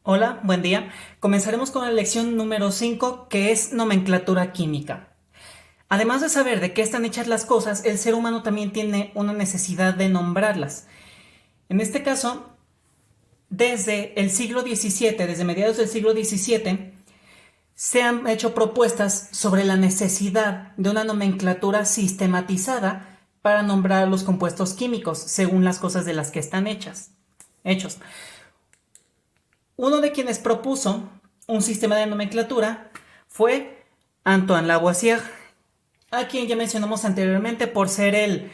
Hola, buen día. Comenzaremos con la lección número 5, que es nomenclatura química. Además de saber de qué están hechas las cosas, el ser humano también tiene una necesidad de nombrarlas. En este caso, desde el siglo XVII, desde mediados del siglo XVII, se han hecho propuestas sobre la necesidad de una nomenclatura sistematizada para nombrar los compuestos químicos según las cosas de las que están hechos. Uno de quienes propuso un sistema de nomenclatura fue Antoine Lavoisier, a quien ya mencionamos anteriormente por ser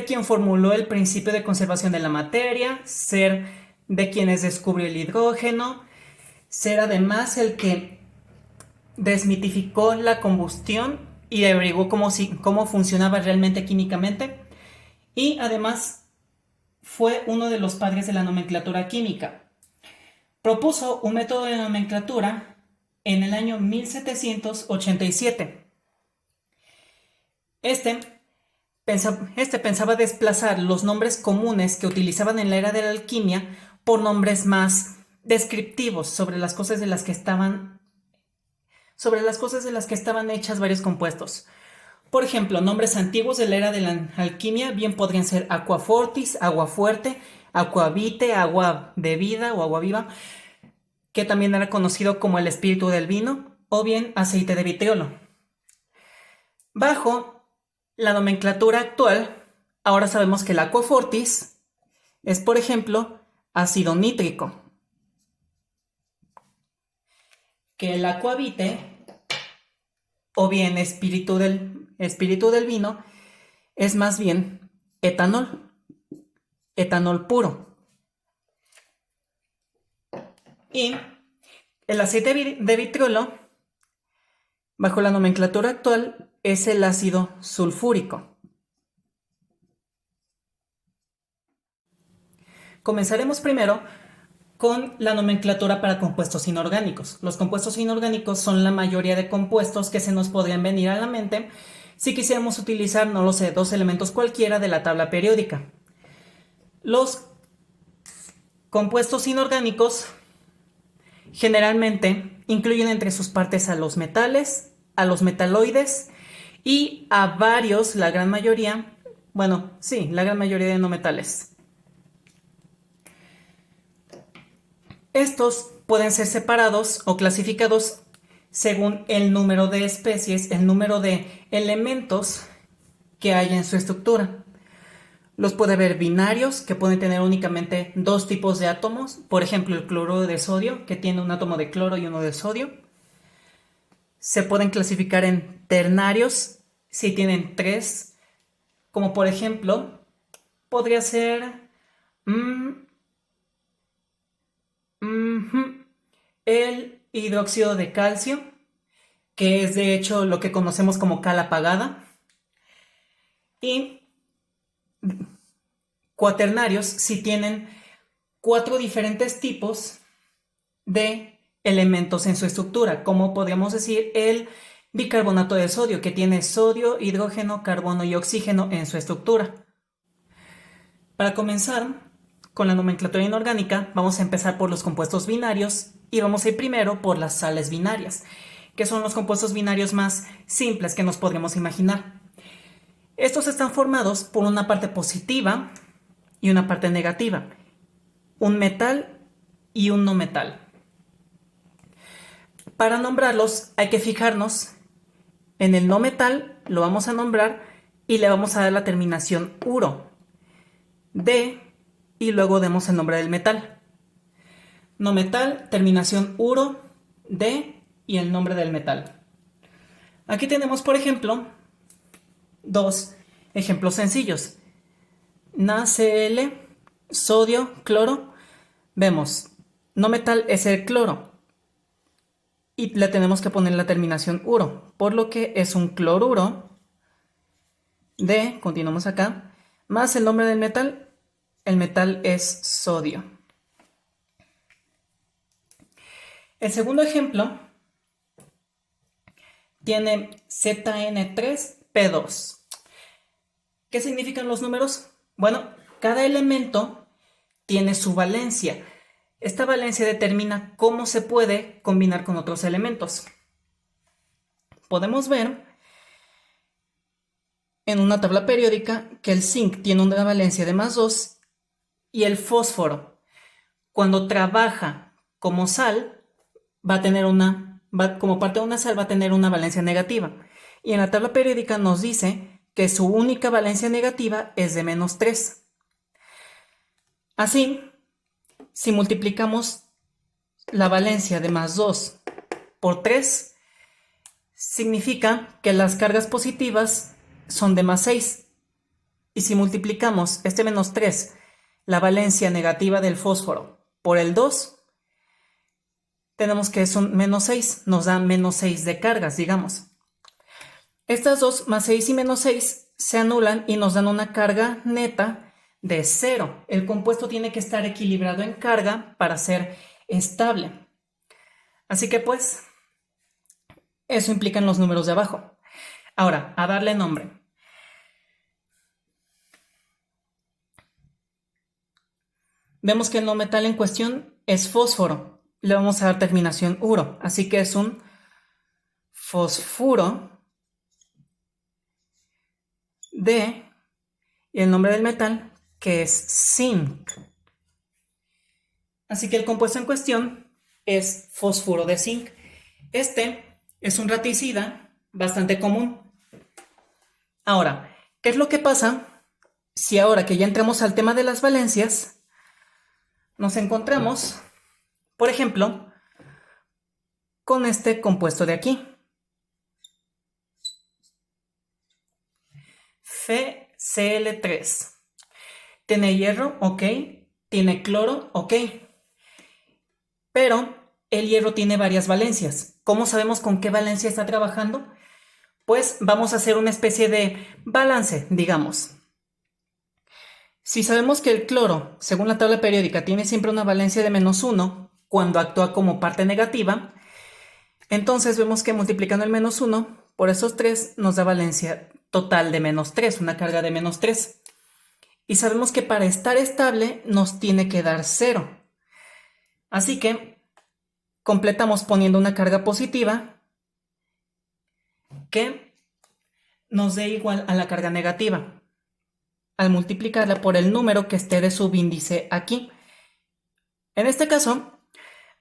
quien formuló el principio de conservación de la materia, ser de quienes descubrió el hidrógeno, ser además el que desmitificó la combustión y averiguó cómo funcionaba realmente químicamente, y además fue uno de los padres de la nomenclatura química. Propuso un método de nomenclatura en el año 1787. Este pensaba desplazar los nombres comunes que utilizaban en la era de la alquimia por nombres más descriptivos sobre las cosas de las que estaban hechas varios compuestos. Por ejemplo, nombres antiguos de la era de la alquimia bien podrían ser aqua fortis, agua fuerte, aqua vitae, agua de vida o agua viva, que también era conocido como el espíritu del vino, o bien aceite de vitriolo. Bajo la nomenclatura actual, ahora sabemos que el aqua fortis es, por ejemplo, ácido nítrico, que el aqua vitae, o bien espíritu del vino, es más bien etanol puro. Y el aceite de vitriolo, bajo la nomenclatura actual, es el ácido sulfúrico. Comenzaremos primero con la nomenclatura para compuestos inorgánicos. Los compuestos inorgánicos son la mayoría de compuestos que se nos podrían venir a la mente si quisiéramos utilizar, no lo sé, dos elementos cualquiera de la tabla periódica. Los compuestos inorgánicos generalmente incluyen entre sus partes a los metales, a los metaloides y a varios, la gran mayoría de no metales. Estos pueden ser separados o clasificados según el número de especies, el número de elementos que hay en su estructura. Los puede haber binarios, que pueden tener únicamente dos tipos de átomos, por ejemplo el cloruro de sodio, que tiene un átomo de cloro y uno de sodio. Se pueden clasificar en ternarios, si tienen tres, como por ejemplo podría ser el hidróxido de calcio, que es de hecho lo que conocemos como cal apagada, y cuaternarios si tienen cuatro diferentes tipos de elementos en su estructura, como podríamos decir el bicarbonato de sodio, que tiene sodio, hidrógeno, carbono y oxígeno en su estructura. Para comenzar con la nomenclatura inorgánica, vamos a empezar por los compuestos binarios y vamos a ir primero por las sales binarias, que son los compuestos binarios más simples que nos podríamos imaginar. Estos están formados por una parte positiva y una parte negativa, un metal y un no metal. Para nombrarlos hay que fijarnos en el no metal, lo vamos a nombrar y le vamos a dar la terminación uro, de, y luego demos el nombre del metal. No metal, terminación uro, de y el nombre del metal. Aquí tenemos, por ejemplo, dos ejemplos sencillos. NaCl, sodio, cloro. Vemos, no metal es el cloro y le tenemos que poner la terminación uro, por lo que es un cloruro de, continuamos acá, más el nombre del metal, el metal es sodio. El segundo ejemplo tiene ZN3P2. ¿Qué significan los números? Bueno, cada elemento tiene su valencia. Esta valencia determina cómo se puede combinar con otros elementos. Podemos ver en una tabla periódica que el zinc tiene una valencia de +2 y el fósforo, cuando trabaja como sal, como parte de una sal va a tener una valencia negativa. Y en la tabla periódica nos dice que su única valencia negativa es de -3. Así, si multiplicamos la valencia de +2 por 3, significa que las cargas positivas son de +6. Y si multiplicamos este -3, la valencia negativa del fósforo, por el 2, tenemos que es un -6, nos da -6 de cargas, digamos. Estas dos, +6 y -6, se anulan y nos dan una carga neta de 0. El compuesto tiene que estar equilibrado en carga para ser estable. Así que pues, eso implica en los números de abajo. Ahora, a darle nombre. Vemos que el no metal en cuestión es fósforo. Le vamos a dar terminación uro, así que es un fosfuro de, y el nombre del metal, que es zinc. Así que el compuesto en cuestión es fósfuro de zinc. Este es un raticida bastante común. Ahora, ¿qué es lo que pasa si ahora que ya entramos al tema de las valencias, nos encontramos, por ejemplo, con este compuesto de aquí? FeCl3. Tiene hierro, ok. Tiene cloro, ok. Pero el hierro tiene varias valencias. ¿Cómo sabemos con qué valencia está trabajando? Pues vamos a hacer una especie de balance, digamos. Si sabemos que el cloro, según la tabla periódica, tiene siempre una valencia de -1 cuando actúa como parte negativa, entonces vemos que multiplicando el -1 por esos 3 nos da valencia total de -3, una carga de -3. Y sabemos que para estar estable nos tiene que dar 0. Así que completamos poniendo una carga positiva que nos dé igual a la carga negativa, al multiplicarla por el número que esté de subíndice aquí. En este caso,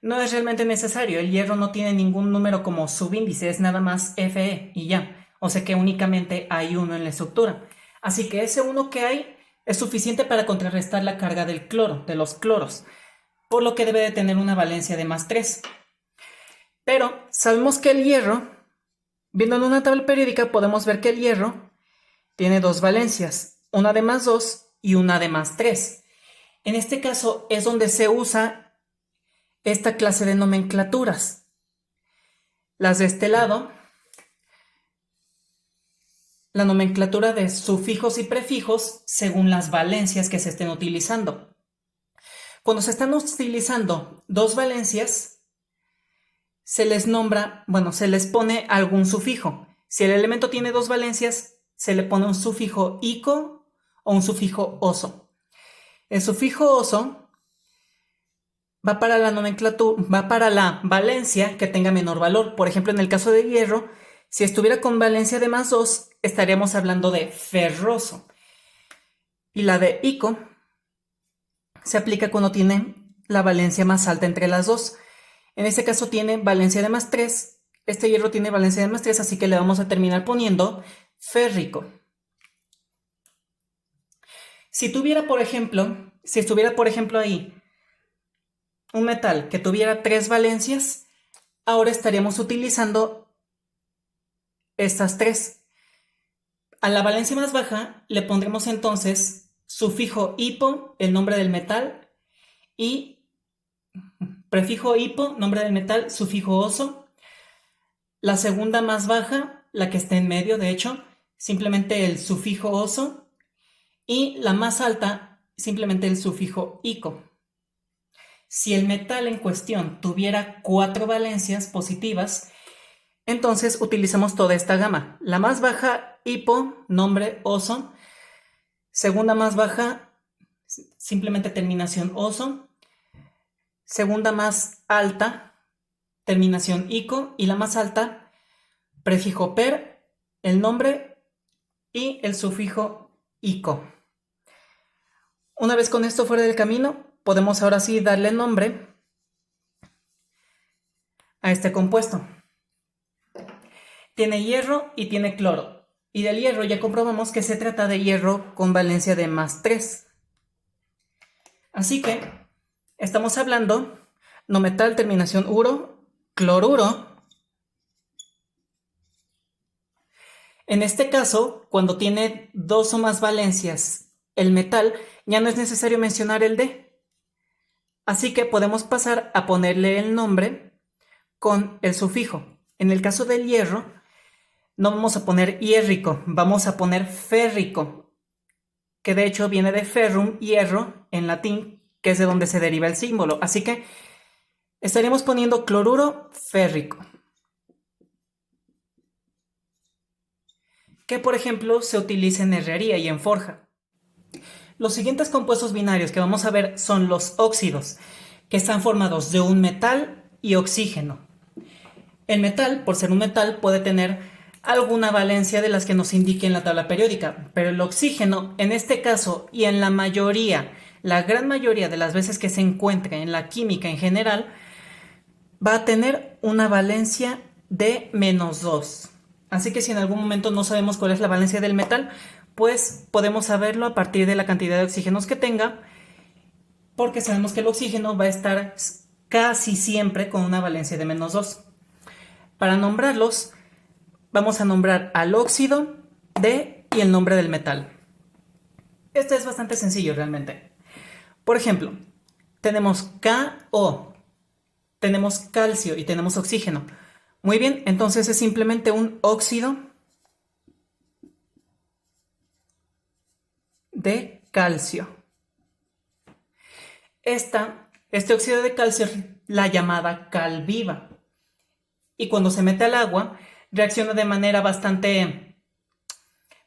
no es realmente necesario. El hierro no tiene ningún número como subíndice, es nada más Fe y ya. O sea que únicamente hay 1 en la estructura. Así que ese 1 que hay es suficiente para contrarrestar la carga del cloro, de los cloros, por lo que debe de tener una valencia de +3. Pero sabemos que el hierro, viendo en una tabla periódica, podemos ver que el hierro tiene dos valencias, una de +2 y una de +3. En este caso es donde se usa esta clase de nomenclaturas. Las de este lado, la nomenclatura de sufijos y prefijos según las valencias que se estén utilizando. Cuando se están utilizando dos valencias, se les nombra, se les pone algún sufijo. Si el elemento tiene dos valencias, se le pone un sufijo ico o un sufijo oso. El sufijo oso va para la nomenclatura, va para la valencia que tenga menor valor. Por ejemplo, en el caso de hierro, si estuviera con valencia de +2, estaríamos hablando de ferroso. Y la de ico se aplica cuando tiene la valencia más alta entre las dos. En este caso tiene valencia de +3. Este hierro tiene valencia de +3, así que le vamos a terminar poniendo férrico. Si estuviera, por ejemplo, ahí un metal que tuviera 3 valencias, ahora estaríamos utilizando estas 3. A la valencia más baja le pondremos entonces sufijo hipo, el nombre del metal, y prefijo hipo, nombre del metal, sufijo oso. La segunda más baja, la que está en medio, de hecho, simplemente el sufijo oso. Y la más alta, simplemente el sufijo ico. Si el metal en cuestión tuviera 4 valencias positivas, entonces utilizamos toda esta gama. La más baja, hipo, nombre oso. Segunda más baja, simplemente terminación oso. segunda más alta, terminación ico, y la más alta, prefijo per, el nombre y el sufijo ico. Una vez con esto fuera del camino, podemos ahora sí darle nombre a este compuesto. Tiene hierro y tiene cloro. Y del hierro ya comprobamos que se trata de hierro con valencia de +3. Así que estamos hablando no metal, terminación uro, cloruro. En este caso, cuando tiene dos o más valencias el metal, ya no es necesario mencionar el D. Así que podemos pasar a ponerle el nombre con el sufijo. En el caso del hierro, no vamos a poner hierrico, vamos a poner férrico, que de hecho viene de ferrum, hierro, en latín, que es de donde se deriva el símbolo. Así que estaríamos poniendo cloruro férrico, que por ejemplo se utiliza en herrería y en forja. Los siguientes compuestos binarios que vamos a ver son los óxidos, que están formados de un metal y oxígeno. El metal, por ser un metal, puede tener alguna valencia de las que nos indique en la tabla periódica, pero el oxígeno, en este caso y en la mayoría, la gran mayoría de las veces que se encuentre en la química en general, va a tener una valencia de -2. Así que si en algún momento no sabemos cuál es la valencia del metal, pues podemos saberlo a partir de la cantidad de oxígenos que tenga, porque sabemos que el oxígeno va a estar casi siempre con una valencia de -2. Para nombrarlos, vamos a nombrar al óxido, D y el nombre del metal. Esto es bastante sencillo realmente. Por ejemplo, tenemos KO, tenemos calcio y tenemos oxígeno. Muy bien, entonces es simplemente un óxido de calcio. Este óxido de calcio es la llamada cal viva. Y cuando se mete al agua, reacciona de manera bastante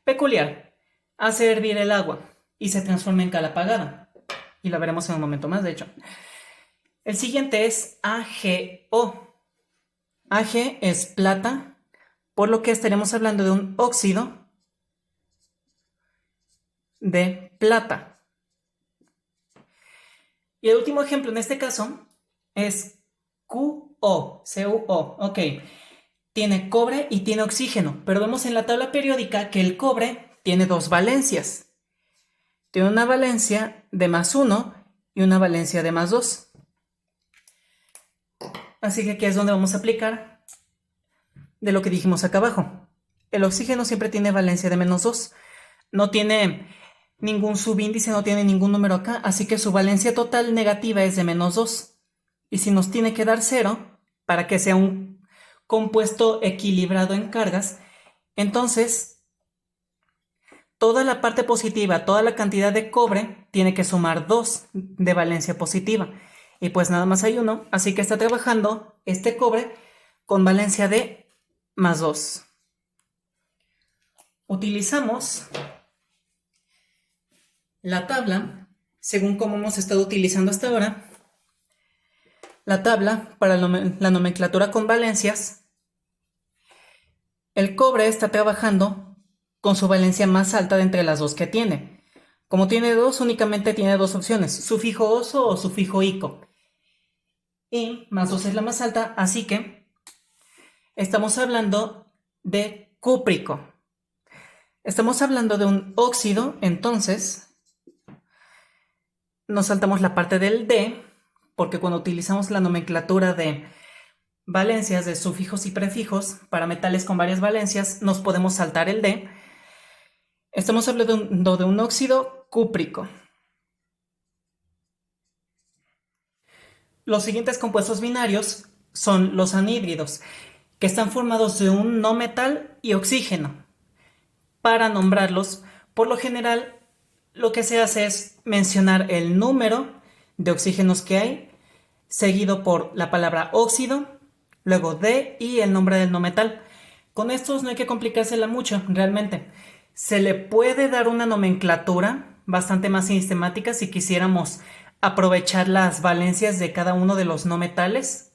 peculiar. Hace hervir el agua y se transforma en cal apagada. Y la veremos en un momento más, de hecho. El siguiente es AgO. Ag es plata, por lo que estaremos hablando de un óxido de plata. Y el último ejemplo en este caso es CuO. Ok. Tiene cobre y tiene oxígeno, pero vemos en la tabla periódica que el cobre tiene dos valencias. Tiene una valencia de +1 y una valencia de +2. Así que aquí es donde vamos a aplicar de lo que dijimos acá abajo. El oxígeno siempre tiene valencia de -2. No tiene ningún subíndice, no tiene ningún número acá, así que su valencia total negativa es de -2. Y si nos tiene que dar 0, para que sea un compuesto equilibrado en cargas, entonces toda la parte positiva, toda la cantidad de cobre tiene que sumar 2 de valencia positiva. Y pues nada más hay 1, así que está trabajando este cobre con valencia de +2. Utilizamos la tabla, según como hemos estado utilizando hasta ahora, la tabla para la nomenclatura con valencias. El cobre está trabajando con su valencia más alta de entre las dos que tiene. Como tiene 2, únicamente tiene 2 opciones, sufijo oso o sufijo ico. Y +2 es la más alta, así que estamos hablando de cúprico. Estamos hablando de un óxido, entonces nos saltamos la parte del D, porque cuando utilizamos la nomenclatura de valencias de sufijos y prefijos para metales con varias valencias, nos podemos saltar el D. Estamos hablando de un óxido cúprico. Los siguientes compuestos binarios son los anhídridos, que están formados de un no metal y oxígeno. Para nombrarlos, por lo general, lo que se hace es mencionar el número de oxígenos que hay, seguido por la palabra óxido, luego D y el nombre del no metal. Con estos no hay que complicársela mucho, realmente. Se le puede dar una nomenclatura bastante más sistemática si quisiéramos aprovechar las valencias de cada uno de los no metales.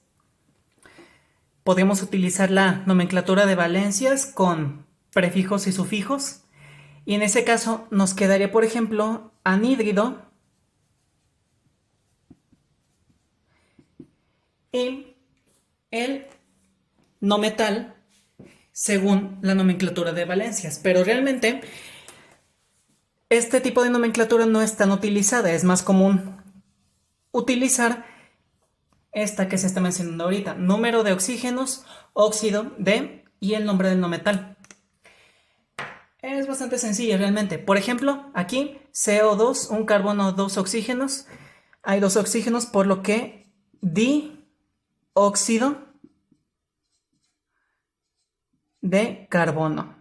Podemos utilizar la nomenclatura de valencias con prefijos y sufijos. Y en ese caso nos quedaría, por ejemplo, anhídrido y el no metal según la nomenclatura de valencias. Pero realmente este tipo de nomenclatura no es tan utilizada. Es más común utilizar esta que se está mencionando ahorita: número de oxígenos, óxido de y el nombre del no metal. Es bastante sencilla realmente. Por ejemplo, aquí CO2, un carbono, dos oxígenos. Hay dos oxígenos, por lo que dióxido de carbono.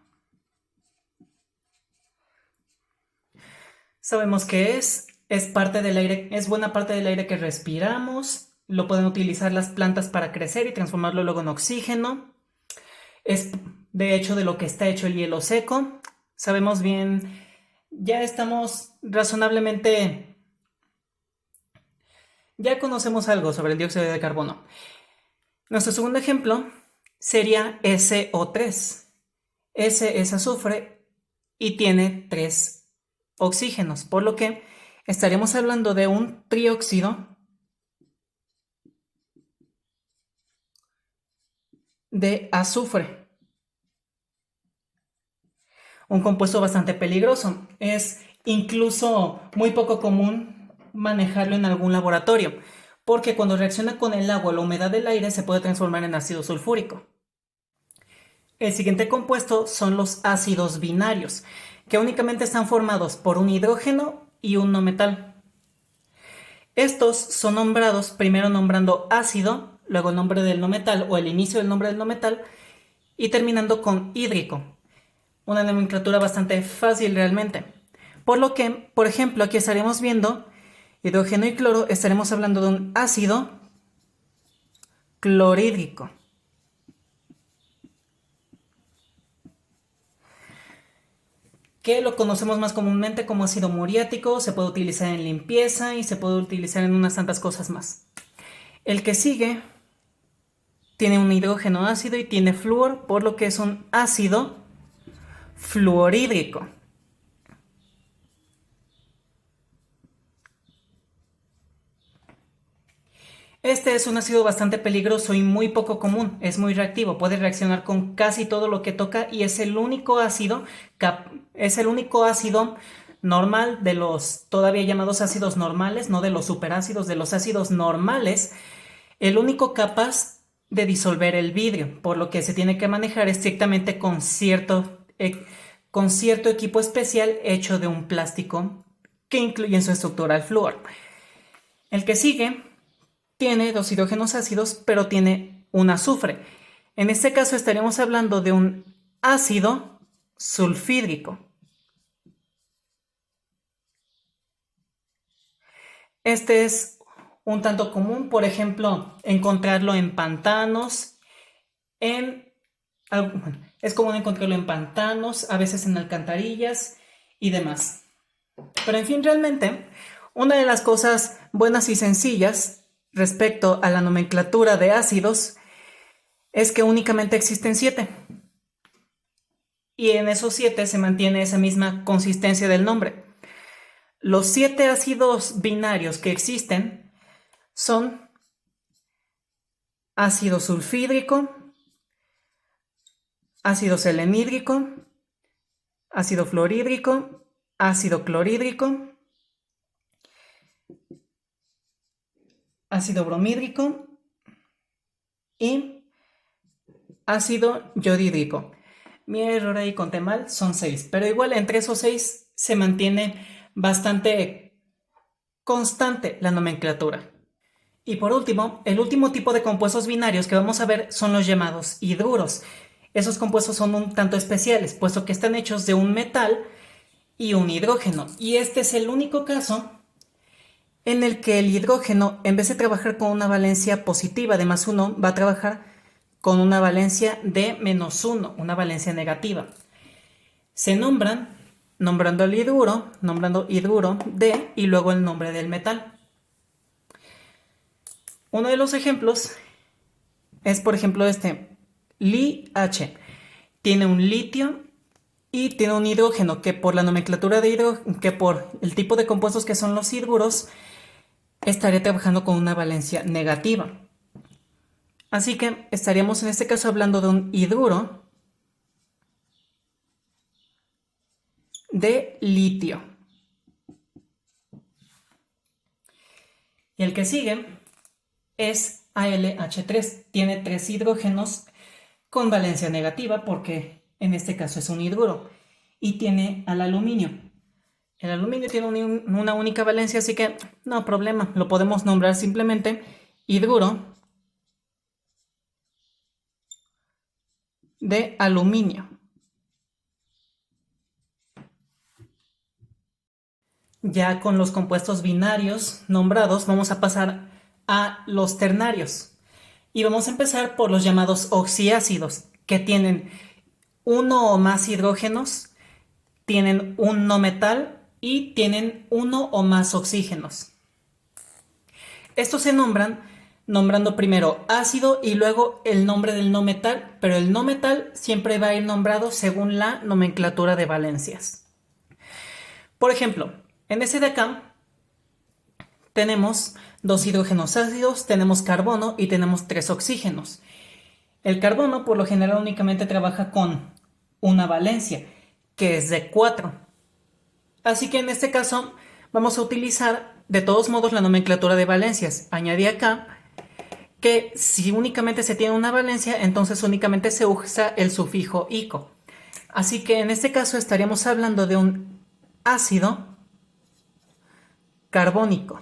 Sabemos que es parte del aire, es buena parte del aire que respiramos. Lo pueden utilizar las plantas para crecer y transformarlo luego en oxígeno. Es de hecho de lo que está hecho el hielo seco. Sabemos bien, ya estamos razonablemente, ya conocemos algo sobre el dióxido de carbono. Nuestro segundo ejemplo sería SO3. S es azufre y tiene 3 oxígenos, por lo que estaríamos hablando de un trióxido de azufre. Un compuesto bastante peligroso. Es incluso muy poco común manejarlo en algún laboratorio, porque cuando reacciona con el agua o la humedad del aire se puede transformar en ácido sulfúrico. El siguiente compuesto son los ácidos binarios, que únicamente están formados por un hidrógeno y un no metal. Estos son nombrados primero nombrando ácido, luego el nombre del no metal o el inicio del nombre del no metal y terminando con hídrico. Una nomenclatura bastante fácil realmente. Por lo que, por ejemplo, aquí estaríamos viendo hidrógeno y cloro, estaremos hablando de un ácido clorhídrico. Que lo conocemos más comúnmente como ácido muriático, se puede utilizar en limpieza y se puede utilizar en unas tantas cosas más. El que sigue tiene un hidrógeno ácido y tiene flúor, por lo que es un ácido fluorhídrico. Este es un ácido bastante peligroso y muy poco común, es muy reactivo, puede reaccionar con casi todo lo que toca y es el único ácido normal de los todavía llamados ácidos normales, no de los superácidos, de los ácidos normales, el único capaz de disolver el vidrio, por lo que se tiene que manejar estrictamente con cierto equipo especial hecho de un plástico que incluye en su estructura el flúor. El que sigue tiene dos hidrógenos ácidos, pero tiene un azufre. En este caso estaríamos hablando de un ácido sulfídrico. Este es un tanto común, por ejemplo, encontrarlo en pantanos, es común encontrarlo en pantanos, a veces en alcantarillas y demás. Pero en fin, realmente, una de las cosas buenas y sencillas respecto a la nomenclatura de ácidos es que únicamente existen 7. Y en esos 7 se mantiene esa misma consistencia del nombre. Los 7 ácidos binarios que existen son ácido sulfídrico, ácido selenhídrico, ácido fluorhídrico, ácido clorhídrico, ácido bromhídrico y ácido yodhídrico. Mi error ahí conté mal, son 6, pero igual entre esos 6 se mantiene bastante constante la nomenclatura. Y por último, el último tipo de compuestos binarios que vamos a ver son los llamados hidruros. Esos compuestos son un tanto especiales, puesto que están hechos de un metal y un hidrógeno. Y este es el único caso en el que el hidrógeno, en vez de trabajar con una valencia positiva de +1, va a trabajar con una valencia de -1, una valencia negativa. Se nombrando el hidruro, nombrando hidruro de y luego el nombre del metal. Uno de los ejemplos es, por ejemplo, este LiH. Tiene un litio y tiene un hidrógeno que por la nomenclatura de hidrógeno, que por el tipo de compuestos que son los hidruros, estaría trabajando con una valencia negativa. Así que estaríamos en este caso hablando de un hidruro de litio. Y el que sigue es AlH3. Tiene 3 hidrógenos con valencia negativa porque en este caso es un hidruro. Y tiene al aluminio. El aluminio tiene una única valencia, así que no problema. Lo podemos nombrar simplemente hidruro de aluminio. Ya con los compuestos binarios nombrados, vamos a pasar a los ternarios. Y vamos a empezar por los llamados oxiácidos, que tienen uno o más hidrógenos, tienen un no metal y tienen uno o más oxígenos. Estos se nombran nombrando primero ácido y luego el nombre del no metal, pero el no metal siempre va a ir nombrado según la nomenclatura de valencias. Por ejemplo, en ese de acá tenemos 2 hidrógenos ácidos, tenemos carbono y tenemos 3 oxígenos. El carbono por lo general únicamente trabaja con una valencia, que es de 4. Así que en este caso vamos a utilizar de todos modos la nomenclatura de valencias. Añadí acá que si únicamente se tiene una valencia, entonces únicamente se usa el sufijo ico. Así que en este caso estaríamos hablando de un ácido carbónico.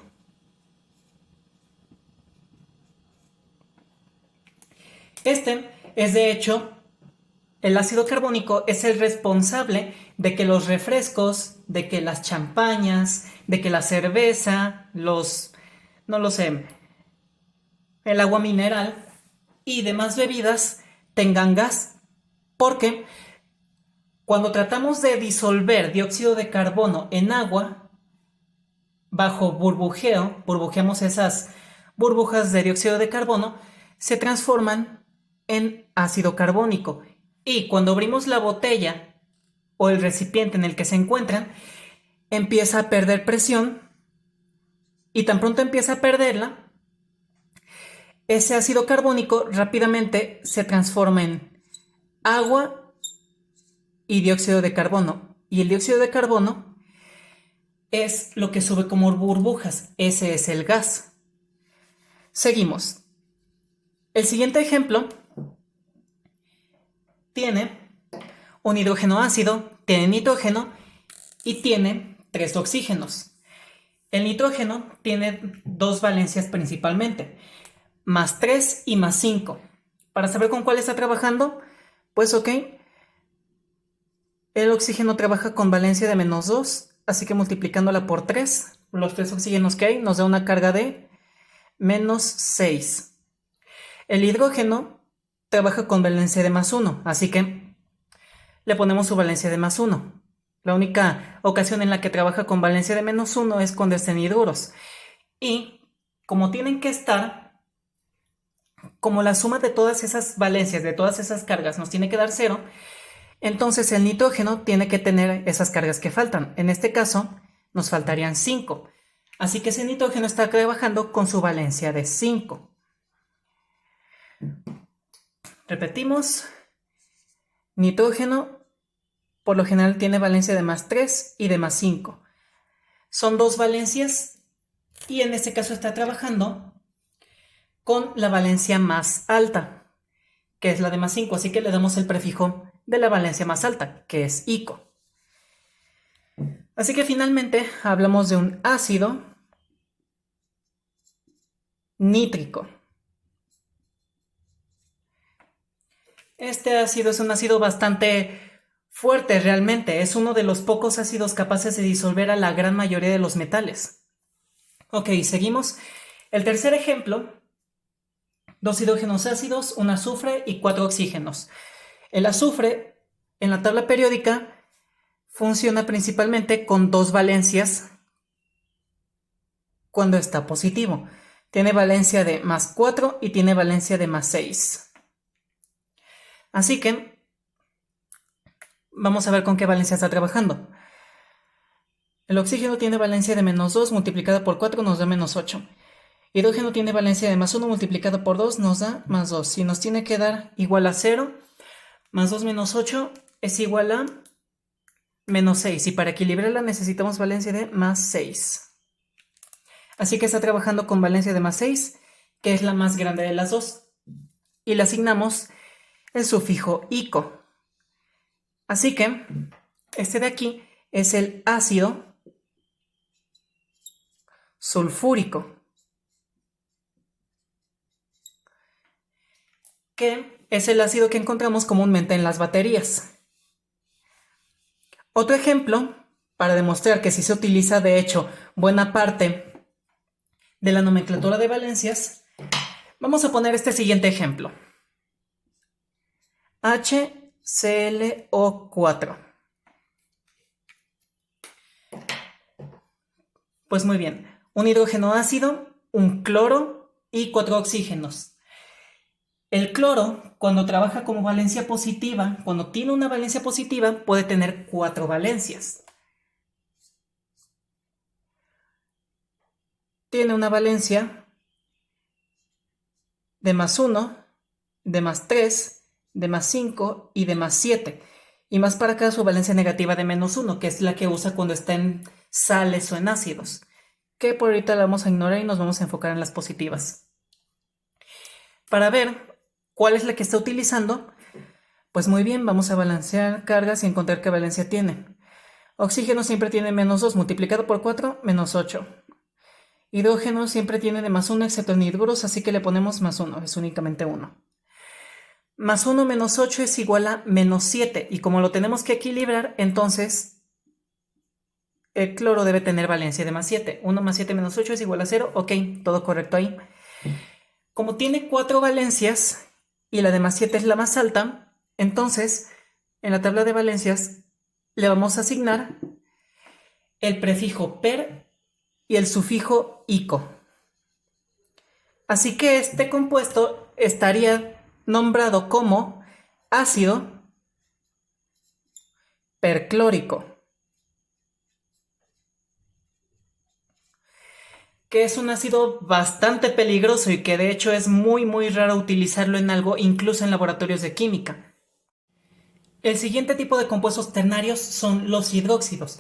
Este es de hecho, el ácido carbónico es el responsable de que los refrescos, de que las champañas, de que la cerveza, no lo sé, el agua mineral y demás bebidas tengan gas. Porque cuando tratamos de disolver dióxido de carbono en agua, bajo burbujeo, burbujeamos esas burbujas de dióxido de carbono, se transforman en ácido carbónico. Y cuando abrimos la botella o el recipiente en el que se encuentran, empieza a perder presión y tan pronto empieza a perderla, ese ácido carbónico rápidamente se transforma en agua y dióxido de carbono. Y el dióxido de carbono es lo que sube como burbujas. Ese es el gas. Seguimos. El siguiente ejemplo tiene un hidrógeno ácido, tiene nitrógeno y tiene 3 oxígenos. El nitrógeno tiene 2 valencias principalmente, más 3 y más 5. Para saber con cuál está trabajando, pues ok, el oxígeno trabaja con valencia de menos 2, así que multiplicándola por 3, los 3 oxígenos que hay, nos da una carga de menos 6. El hidrógeno trabaja con valencia de más 1, así que le ponemos su valencia de más 1. La única ocasión en la que trabaja con valencia de menos 1 es cuando estén hidruros. Y como tienen que estar, como la suma de todas esas valencias, de todas esas cargas nos tiene que dar 0, entonces el nitrógeno tiene que tener esas cargas que faltan. En este caso nos faltarían 5. Así que ese nitrógeno está trabajando con su valencia de 5. Repetimos, nitrógeno por lo general tiene valencia de más 3 y de más 5. Son 2 valencias y en este caso está trabajando con la valencia más alta, que es la de más 5, así que le damos el prefijo de la valencia más alta, que es ico. Así que finalmente hablamos de un ácido nítrico. Este ácido es un ácido bastante fuerte realmente, es uno de los pocos ácidos capaces de disolver a la gran mayoría de los metales. Ok, seguimos. El tercer ejemplo, 2 hidrógenos ácidos, un azufre y 4 oxígenos. El azufre en la tabla periódica funciona principalmente con 2 valencias cuando está positivo. Tiene valencia de más 4 y tiene valencia de más 6. Así que vamos a ver con qué valencia está trabajando. El oxígeno tiene valencia de menos 2 multiplicada por 4 nos da menos 8. Hidrógeno tiene valencia de más 1 multiplicado por 2 nos da más 2. Si nos tiene que dar igual a 0, más 2 menos 8 es igual a menos 6. Y para equilibrarla necesitamos valencia de más 6. Así que está trabajando con valencia de más 6, que es la más grande de las dos. Y le asignamos el sufijo ico. Así que este de aquí es el ácido sulfúrico, que es el ácido que encontramos comúnmente en las baterías. Otro ejemplo, para demostrar que sí se utiliza de hecho buena parte de la nomenclatura de valencias, vamos a poner este siguiente ejemplo. HClO4. Pues muy bien, un hidrógeno ácido, un cloro y 4 oxígenos. El cloro, cuando trabaja como valencia positiva, cuando tiene una valencia positiva, puede tener 4 valencias. Tiene una valencia de más 1, de más 3, de más 5 y de más 7. Y más para acá su valencia negativa de menos 1, que es la que usa cuando está en sales o en ácidos, que por ahorita la vamos a ignorar y nos vamos a enfocar en las positivas. Para ver cuál es la que está utilizando, pues muy bien, vamos a balancear cargas y encontrar qué valencia tiene. Oxígeno siempre tiene menos 2, multiplicado por 4, menos 8. Hidrógeno siempre tiene de más 1 excepto en hidruros, así que le ponemos más 1, es únicamente 1. Más 1 menos 8 es igual a menos 7, y como lo tenemos que equilibrar, entonces el cloro debe tener valencia de más 7. 1 más 7 menos 8 es igual a 0, ok, todo correcto ahí. Como tiene 4 valencias y la de más 7 es la más alta, entonces en la tabla de valencias le vamos a asignar el prefijo per y el sufijo ico. Así que este compuesto estaría nombrado como ácido perclórico, que es un ácido bastante peligroso y que de hecho es muy raro utilizarlo en algo, incluso en laboratorios de química. El siguiente tipo de compuestos ternarios son los hidróxidos,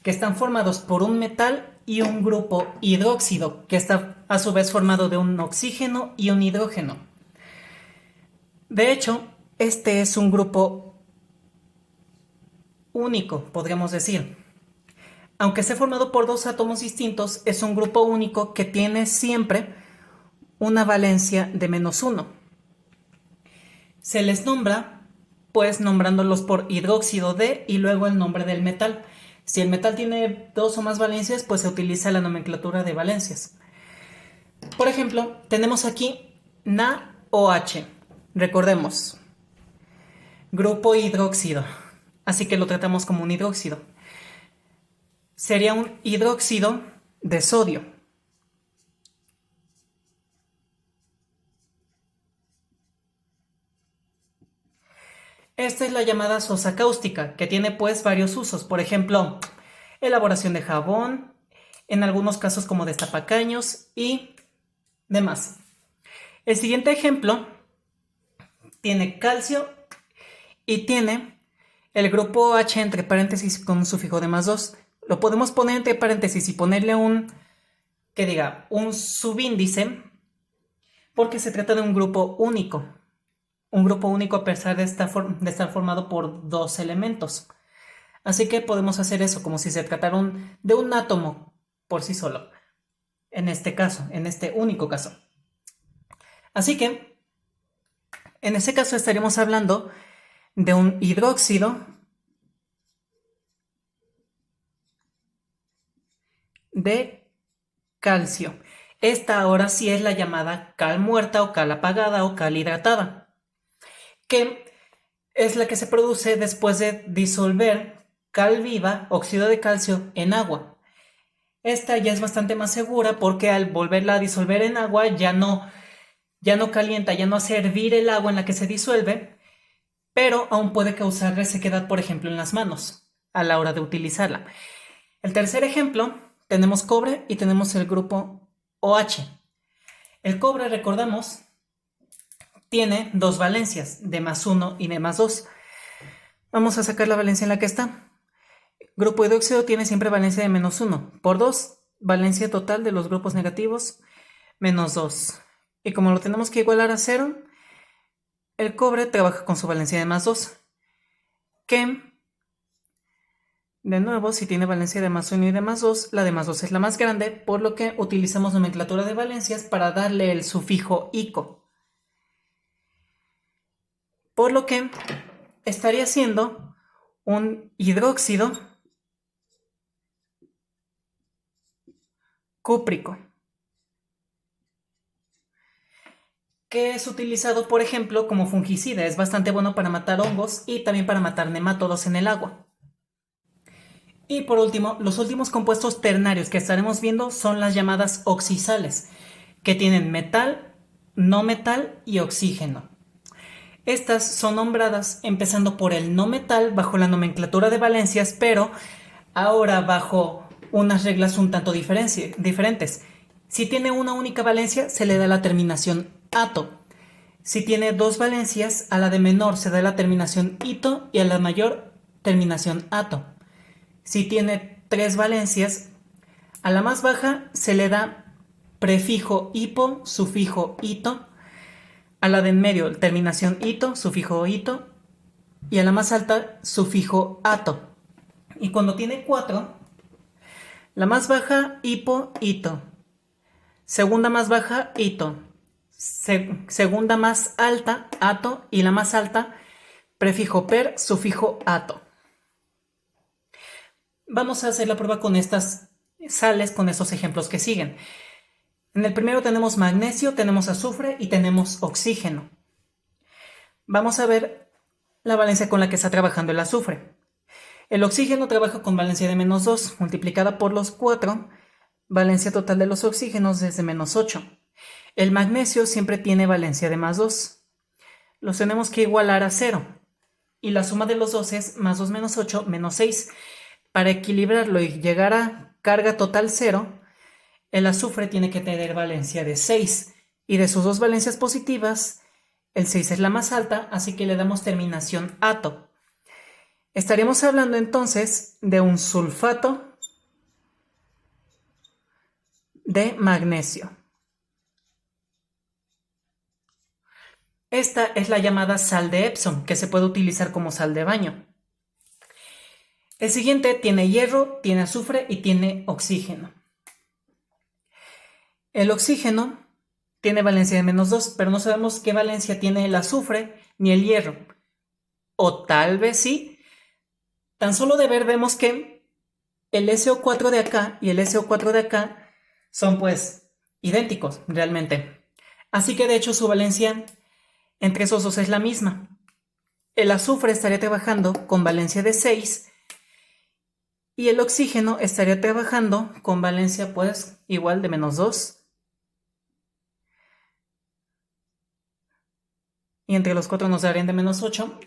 que están formados por un metal y un grupo hidróxido, que está a su vez formado de un oxígeno y un hidrógeno. De hecho, este es un grupo único, podríamos decir. Aunque esté formado por 2 átomos distintos, es un grupo único que tiene siempre una valencia de menos 1. Se les nombra, pues nombrándolos por hidróxido de y luego el nombre del metal. Si el metal tiene 2 o más valencias, pues se utiliza la nomenclatura de valencias. Por ejemplo, tenemos aquí NaOH. Recordemos, grupo hidróxido, así que lo tratamos como un hidróxido. Sería un hidróxido de sodio. Esta es la llamada sosa cáustica, que tiene pues varios usos. Por ejemplo, elaboración de jabón, en algunos casos como destapacaños y demás. El siguiente ejemplo tiene calcio y tiene el grupo H entre paréntesis con un sufijo de más 2. Lo podemos poner entre paréntesis y ponerle un subíndice, porque se trata de un grupo único. Un grupo único a pesar de estar formado por 2 elementos. Así que podemos hacer eso como si se tratara de un átomo por sí solo. En este caso, en este único caso. Así que, en ese caso estaríamos hablando de un hidróxido de calcio. Esta ahora sí es la llamada cal muerta o cal apagada o cal hidratada, que es la que se produce después de disolver cal viva, óxido de calcio, en agua. Esta ya es bastante más segura porque al volverla a disolver en agua ya no calienta, ya no hace hervir el agua en la que se disuelve, pero aún puede causar resequedad, por ejemplo, en las manos a la hora de utilizarla. El tercer ejemplo, tenemos cobre y tenemos el grupo OH. El cobre, recordamos, tiene dos valencias, de +1 y de +2. Vamos a sacar la valencia en la que está. Grupo hidróxido tiene siempre valencia de -1. Por 2, valencia total de los grupos negativos, -2. Y como lo tenemos que igualar a 0, el cobre trabaja con su valencia de +2, que, de nuevo, si tiene valencia de +1 y de +2, la de +2 es la más grande, por lo que utilizamos nomenclatura de valencias para darle el sufijo ico. Por lo que estaría siendo un hidróxido cúprico, que es utilizado, por ejemplo, como fungicida. Es bastante bueno para matar hongos y también para matar nemátodos en el agua. Y por último, los últimos compuestos ternarios que estaremos viendo son las llamadas oxisales, que tienen metal, no metal y oxígeno. Estas son nombradas empezando por el no metal bajo la nomenclatura de valencias, pero ahora bajo unas reglas un tanto diferentes. Si tiene una única valencia, se le da la terminación ato. Si tiene dos valencias, a la de menor se da la terminación ito y a la mayor terminación ato. Si tiene tres valencias, a la más baja se le da prefijo hipo, sufijo ito, a la de en medio terminación ito, sufijo ito, y a la más alta sufijo ato. Y cuando tiene 4, la más baja hipo, ito, segunda más baja ito, segunda más alta ato y la más alta prefijo per, sufijo ato. Vamos a hacer la prueba con estas sales, con estos ejemplos que siguen. En el primero tenemos magnesio, tenemos azufre y tenemos oxígeno. Vamos a ver la valencia con la que está trabajando el azufre. El oxígeno trabaja con valencia de -2, multiplicada por los 4, valencia total de los oxígenos es de -8. El magnesio siempre tiene valencia de +2. Los tenemos que igualar a 0. Y la suma de los dos es +2 menos 8 menos 6. Para equilibrarlo y llegar a carga total 0, el azufre tiene que tener valencia de 6. Y de sus dos valencias positivas, el 6 es la más alta, así que le damos terminación ato. Estaríamos hablando entonces de un sulfato de magnesio. Esta es la llamada sal de Epsom, que se puede utilizar como sal de baño. El siguiente tiene hierro, tiene azufre y tiene oxígeno. El oxígeno tiene valencia de -2, pero no sabemos qué valencia tiene el azufre ni el hierro. O tal vez sí. Tan solo de ver vemos que el SO4 de acá y el SO4 de acá son pues idénticos realmente. Así que de hecho su valencia entre esos dos es la misma. El azufre estaría trabajando con valencia de 6 y el oxígeno estaría trabajando con valencia pues igual de -2. Y entre los 4 nos darían de -8.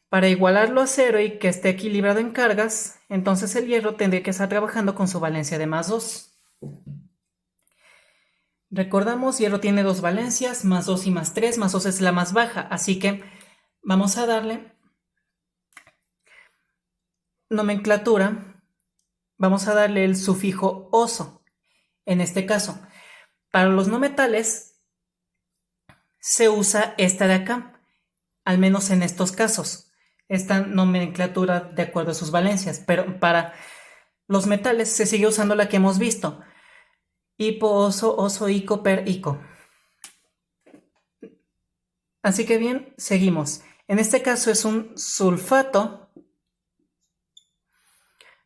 Para igualarlo a 0 y que esté equilibrado en cargas, entonces el hierro tendría que estar trabajando con su valencia de +2. Recordamos, hierro tiene dos valencias, +2 y +3, +2 es la más baja, así que vamos a darle nomenclatura, vamos a darle el sufijo oso. En este caso, para los no metales se usa esta de acá, al menos en estos casos, esta nomenclatura de acuerdo a sus valencias, pero para los metales se sigue usando la que hemos visto, hipo, oso, oso, ico, per, ico. Así que bien, seguimos. En este caso es un sulfato,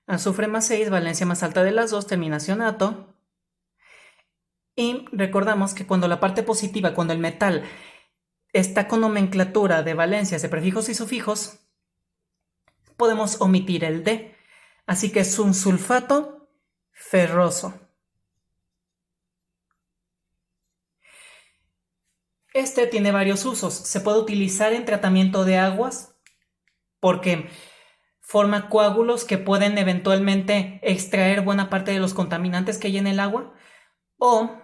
azufre +6, valencia más alta de las dos, terminación ato. Y recordamos que cuando la parte positiva, cuando el metal está con nomenclatura de valencias de prefijos y sufijos, podemos omitir el D. Así que es un sulfato ferroso. Este tiene varios usos. Se puede utilizar en tratamiento de aguas porque forma coágulos que pueden eventualmente extraer buena parte de los contaminantes que hay en el agua, o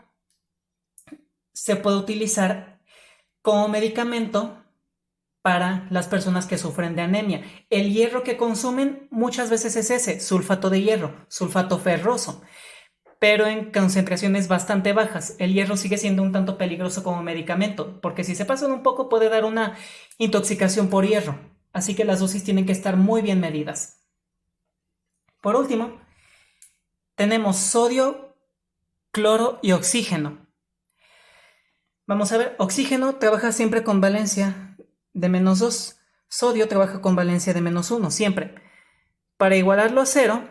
se puede utilizar como medicamento para las personas que sufren de anemia. El hierro que consumen muchas veces es ese, sulfato de hierro, sulfato ferroso, pero en concentraciones bastante bajas. El hierro sigue siendo un tanto peligroso como medicamento, porque si se pasan un poco puede dar una intoxicación por hierro, así que las dosis tienen que estar muy bien medidas. Por último, tenemos sodio, cloro y oxígeno. Vamos a ver, oxígeno trabaja siempre con valencia de -2, sodio trabaja con valencia de -1, siempre. Para igualarlo a 0,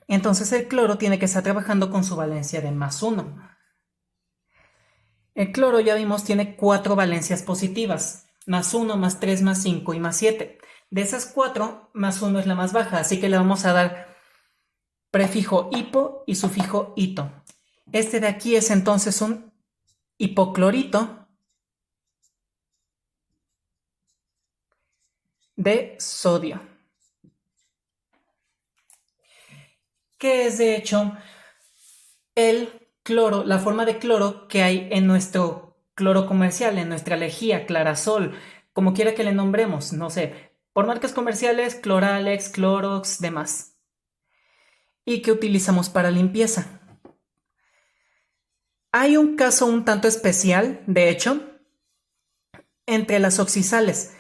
entonces el cloro tiene que estar trabajando con su valencia de +1. El cloro, ya vimos, tiene 4 valencias positivas, +1, +3, +5 y +7. De esas 4, +1 es la más baja, así que le vamos a dar prefijo hipo y sufijo ito. Este de aquí es entonces un hipoclorito de sodio, que es de hecho el cloro, la forma de cloro que hay en nuestro cloro comercial, en nuestra lejía, Clarasol, como quiera que le nombremos, no sé, por marcas comerciales, Cloralex, Clorox, demás, y que utilizamos para limpieza. Hay un caso un tanto especial, de hecho, entre las oxisales,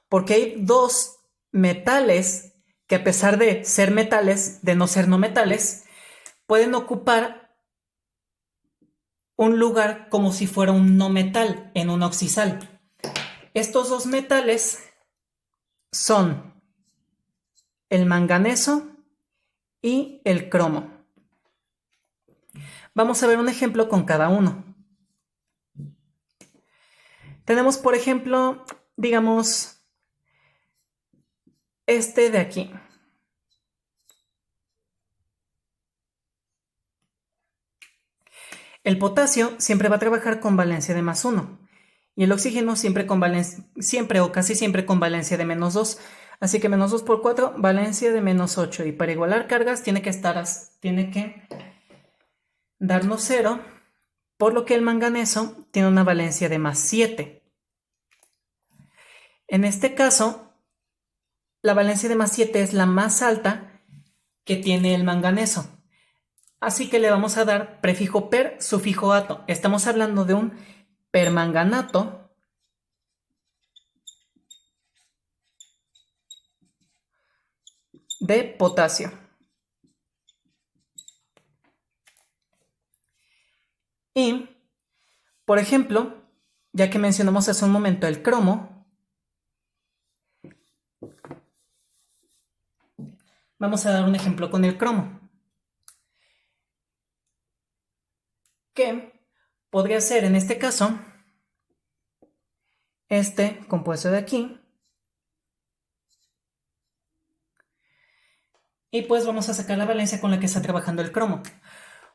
porque hay dos metales que, a pesar de ser metales, de no ser no metales, pueden ocupar un lugar como si fuera un no metal en un oxisal. Estos dos metales son el manganeso y el cromo. Vamos a ver un ejemplo con cada uno. Tenemos, por ejemplo, digamos, este de aquí. El potasio siempre va a trabajar con valencia de +1 y el oxígeno siempre o casi siempre con valencia de -2. Así que -2 por 4, valencia de -8. Y para igualar cargas tiene que darnos 0, por lo que el manganeso tiene una valencia de +7. En este caso, la valencia de +7 es la más alta que tiene el manganeso. Así que le vamos a dar prefijo per, sufijo ato. Estamos hablando de un permanganato de potasio. Y, por ejemplo, ya que mencionamos hace un momento el cromo, vamos a dar un ejemplo con el cromo, que podría ser en este caso este compuesto de aquí. Y pues vamos a sacar la valencia con la que está trabajando el cromo.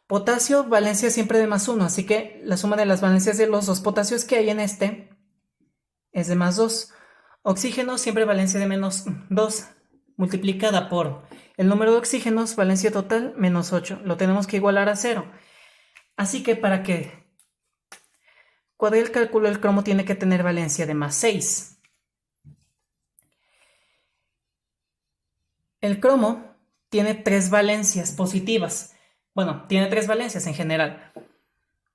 Potasio, valencia siempre de +1, así que la suma de las valencias de los dos potasios que hay en este es de +2. Oxígeno, siempre valencia de -2, multiplicada por el número de oxígenos, valencia total, -8. Lo tenemos que igualar a 0. Así que para que cuadre el cálculo, el cromo tiene que tener valencia de +6. El cromo tiene 3 valencias positivas. Bueno, tiene 3 valencias en general.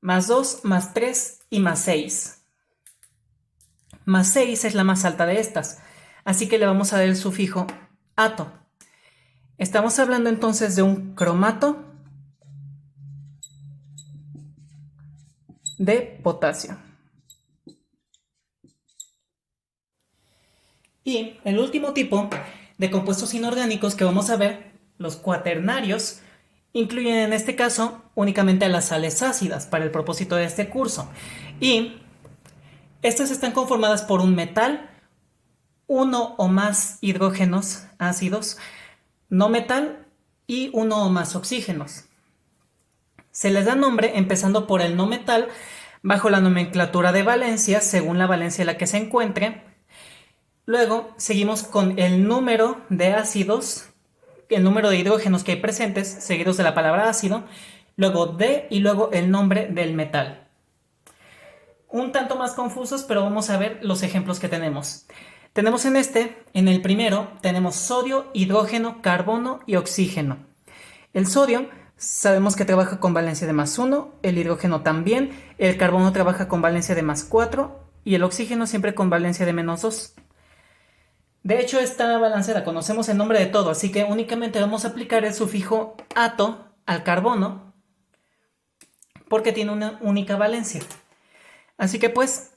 +2, +3 y +6. +6 es la más alta de estas, así que le vamos a dar el sufijo ato. Estamos hablando entonces de un cromato de potasio. Y el último tipo de compuestos inorgánicos que vamos a ver, los cuaternarios, incluyen en este caso únicamente a las sales ácidas para el propósito de este curso. Y estas están conformadas por un metal, uno o más hidrógenos ácidos, no metal y uno o más oxígenos. Se les da nombre empezando por el no metal bajo la nomenclatura de valencia según la valencia en la que se encuentre. Luego seguimos con el número de ácidos, el número de hidrógenos que hay presentes, seguidos de la palabra ácido, luego de y luego el nombre del metal. Un tanto más confusos, pero vamos a ver los ejemplos que tenemos. Tenemos en el primero, tenemos sodio, hidrógeno, carbono y oxígeno. El sodio sabemos que trabaja con valencia de +1, el hidrógeno también, el carbono trabaja con valencia de +4 y el oxígeno siempre con valencia de -2. De hecho, esta balanceada conocemos el nombre de todo, así que únicamente vamos a aplicar el sufijo ato al carbono porque tiene una única valencia. Así que pues,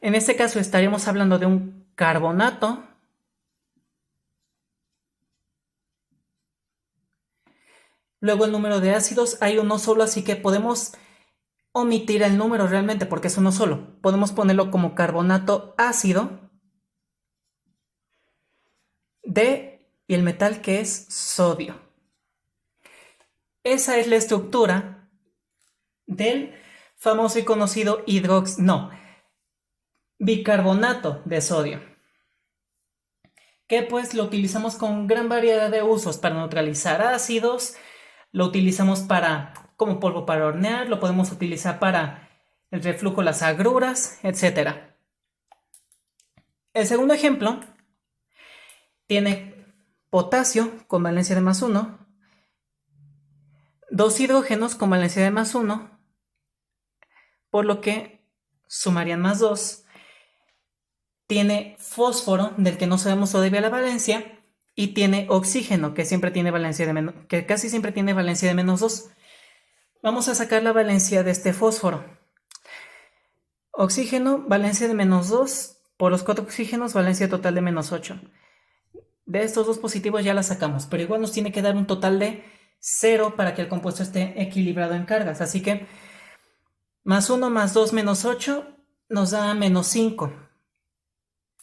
en este caso estaríamos hablando de un carbonato Luego el número de ácidos hay uno solo, así que podemos omitir el número realmente porque es uno solo. Podemos ponerlo como carbonato ácido de y el metal que es sodio. Esa es la estructura del famoso y conocido bicarbonato de sodio, que pues lo utilizamos con gran variedad de usos para neutralizar ácidos, lo utilizamos como polvo para hornear, lo podemos utilizar para el reflujo, las agruras, etc. El segundo ejemplo tiene potasio con valencia de +1, dos hidrógenos con valencia de +1, por lo que sumarían +2. Tiene fósforo, del que no sabemos todavía la valencia, y tiene oxígeno, que casi siempre tiene valencia de -2. Vamos a sacar la valencia de este fósforo. Oxígeno, valencia de -2, por los 4 oxígenos, valencia total de -8. De estos dos positivos ya la sacamos, pero igual nos tiene que dar un total de 0 para que el compuesto esté equilibrado en cargas. Así que +1 +2 -8 nos da -5.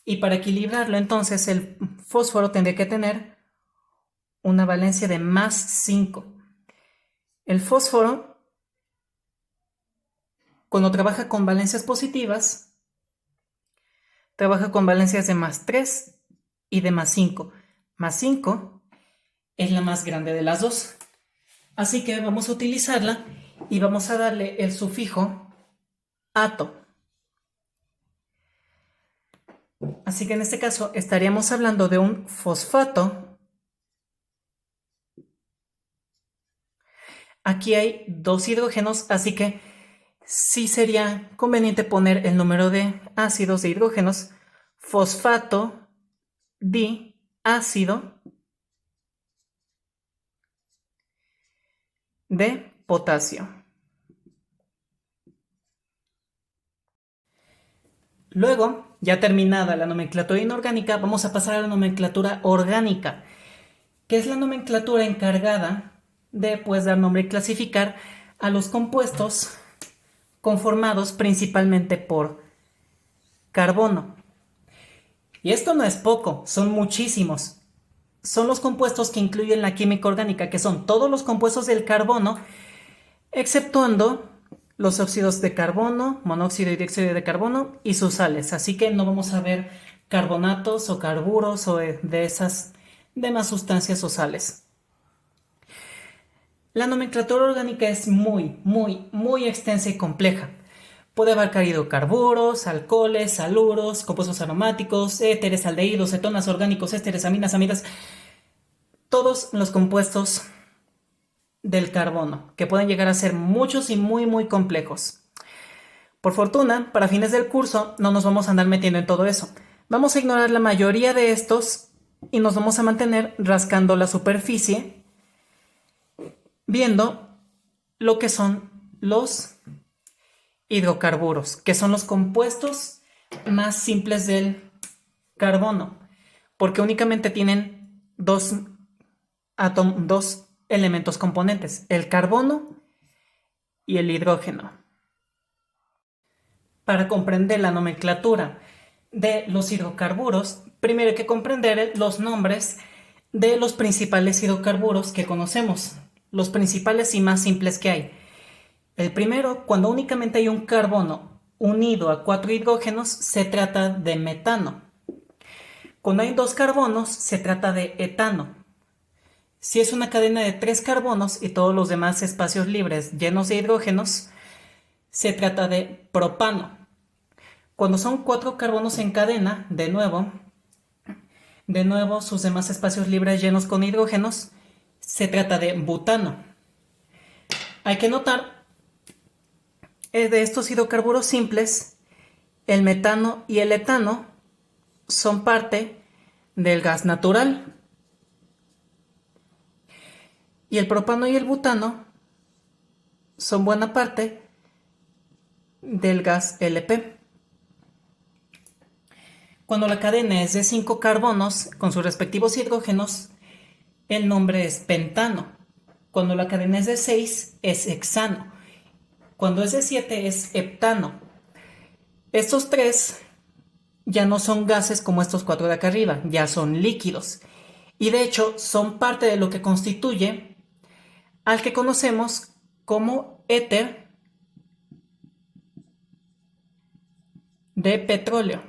Y para equilibrarlo, entonces, el fósforo tendría que tener una valencia de +5. El fósforo, cuando trabaja con valencias positivas, trabaja con valencias de +3 y de +5. +5 es la más grande de las dos. Así que vamos a utilizarla y vamos a darle el sufijo ato. Así que en este caso estaríamos hablando de un fosfato. Aquí hay 2 hidrógenos, así que sí sería conveniente poner el número de ácidos de hidrógenos. Fosfato diácido de potasio. Luego, ya terminada la nomenclatura inorgánica, vamos a pasar a la nomenclatura orgánica, que es la nomenclatura encargada de dar nombre y clasificar a los compuestos conformados principalmente por carbono. Y esto no es poco, son muchísimos. Son los compuestos que incluyen la química orgánica, que son todos los compuestos del carbono, exceptuando los óxidos de carbono, monóxido y dióxido de carbono y sus sales. Así que no vamos a ver carbonatos o carburos o de esas demás sustancias o sales. La nomenclatura orgánica es muy extensa y compleja. Puede abarcar hidrocarburos, alcoholes, saluros, compuestos aromáticos, éteres, aldehídos, cetonas, orgánicos, ésteres, aminas, amidas. Todos los compuestos del carbono, que pueden llegar a ser muchos y muy complejos. Por fortuna, para fines del curso, no nos vamos a andar metiendo en todo eso. Vamos a ignorar la mayoría de estos y nos vamos a mantener rascando la superficie, viendo lo que son los hidrocarburos, que son los compuestos más simples del carbono, porque únicamente tienen dos elementos componentes, el carbono y el hidrógeno. Para comprender la nomenclatura de los hidrocarburos, primero hay que comprender los nombres de los principales hidrocarburos que conocemos, los principales y más simples que hay. El primero, cuando únicamente hay un carbono unido a 4 hidrógenos, se trata de metano. Cuando hay 2 carbonos, se trata de etano. Si es una cadena de 3 carbonos y todos los demás espacios libres llenos de hidrógenos, se trata de propano. Cuando son 4 carbonos en cadena, de nuevo, sus demás espacios libres llenos con hidrógenos, se trata de butano. Hay que notar, de estos hidrocarburos simples, el metano y el etano son parte del gas natural. Y el propano y el butano son buena parte del gas LP. Cuando la cadena es de 5 carbonos con sus respectivos hidrógenos, el nombre es pentano. Cuando la cadena es de 6 es hexano. Cuando es de 7 es heptano. Estos 3 ya no son gases como estos 4 de acá arriba, ya son líquidos. Y de hecho son parte de lo que constituye al que conocemos como éter de petróleo,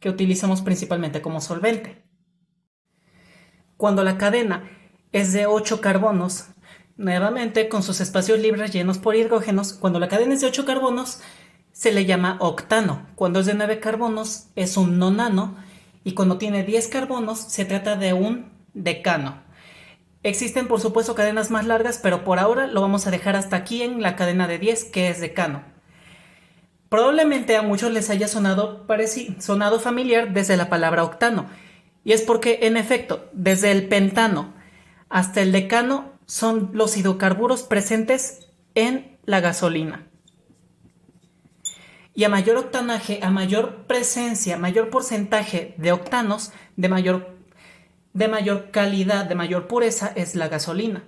que utilizamos principalmente como solvente. Cuando la cadena es de 8 carbonos, nuevamente con sus espacios libres llenos por hidrógenos, cuando la cadena es de 8 carbonos se le llama octano. Cuando es de 9 carbonos es un nonano, y cuando tiene 10 carbonos se trata de un decano. Existen por supuesto cadenas más largas, pero por ahora lo vamos a dejar hasta aquí en la cadena de 10, que es decano. Probablemente a muchos les haya sonado familiar desde la palabra octano, y es porque en efecto, desde el pentano hasta el decano son los hidrocarburos presentes en la gasolina. Y a mayor octanaje, a mayor presencia, mayor porcentaje de octanos, de mayor calidad, de mayor pureza es la gasolina.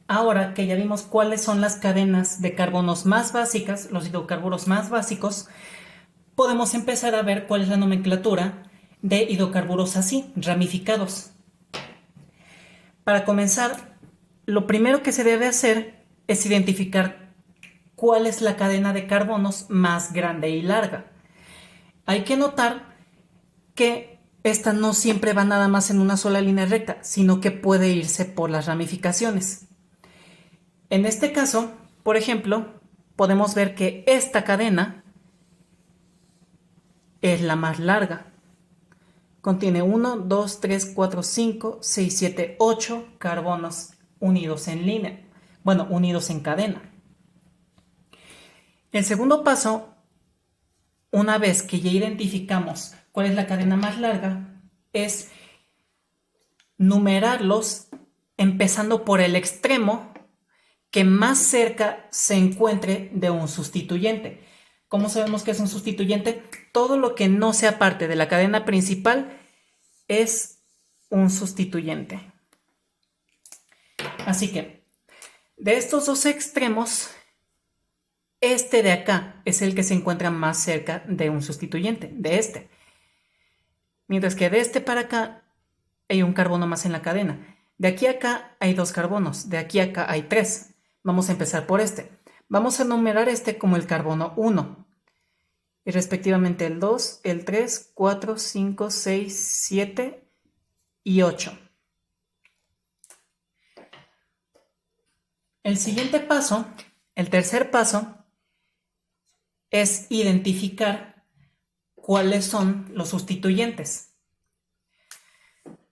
Ahora que ya vimos cuáles son las cadenas de carbonos más básicas, los hidrocarburos más básicos, podemos empezar a ver cuál es la nomenclatura de hidrocarburos así, ramificados. Para comenzar, lo primero que se debe hacer es identificar cuál es la cadena de carbonos más grande y larga. Hay que notar que esta no siempre va nada más en una sola línea recta, sino que puede irse por las ramificaciones. En este caso, por ejemplo, podemos ver que esta cadena es la más larga. Contiene 1, 2, 3, 4, 5, 6, 7, 8 carbonos unidos en línea. Bueno, unidos en cadena. El segundo paso, una vez que ya identificamos cuál es la cadena más larga, es numerarlos empezando por el extremo que más cerca se encuentre de un sustituyente. ¿Cómo sabemos que es un sustituyente? Todo lo que no sea parte de la cadena principal es un sustituyente. Así que, de estos dos extremos, este de acá es el que se encuentra más cerca de un sustituyente, de este. Mientras que de este para acá hay un carbono más en la cadena. De aquí a acá hay 2 carbonos, de aquí a acá hay 3. Vamos a empezar por este. Vamos a numerar este como el carbono 1. Y respectivamente el 2, el 3, 4, 5, 6, 7 y 8. El siguiente paso, el tercer paso, es identificar cuáles son los sustituyentes.